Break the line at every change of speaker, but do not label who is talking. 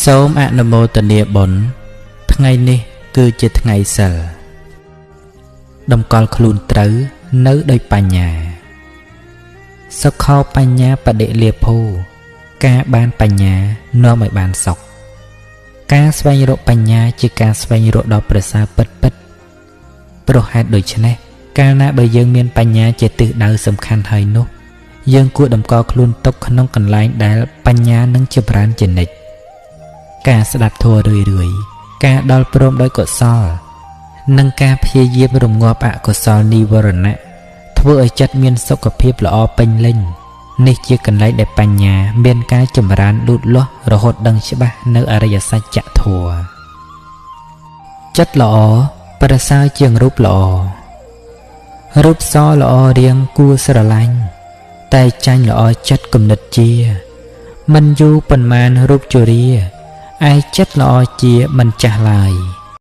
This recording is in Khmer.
សូមអនុមោទនាបុណ្យថ្ងៃនេះគឺជាថ្ងៃសិលតម្កល់ខ្លួនត្រូវនៅដោយបញ្ញាសុខោបញ្ញាបដិលាភោការបានបញ្ញានាំឲ្យបានសុខការស្វែងរកបញ្ញាជាការស្វែងរកដ៏ប្រសើរពិតៗព្រោះហេតុដូច្នេះកាលណាបើយើងមានបញ្ញាជាទិសដៅសំខាន់ហើយនោះយើងគួរតម្កល់ខ្លួនទុកក្នុងកន្លែងដែលបញ្ញានឹងចម្រើនជានិច្ចការស្ដាប់ធម៌រឿយៗការដល់ព្រមដោយកុសលនិងការព្យាយាមរងាប់អកុសលនិវរណៈធ្វើឲ្យចិត្តមានសុខភាពល្អពេញលេញនេះជាកន្លែងដែលបញ្ញាមានការចម្រើនលូតលាស់រហូតដឹងច្បាស់នៅអរិយសច្ចធម៌ចិត្តល្អប្រសើរជាងរូបល្អរូបសល្អរាងគួរស្រឡាញ់តែចាញ់ល្អចិត្តគំនិតជាមិនយូរប៉ុន្មានរូបជរាឯចិត្តល្អជាមិនចាស់ឡើយ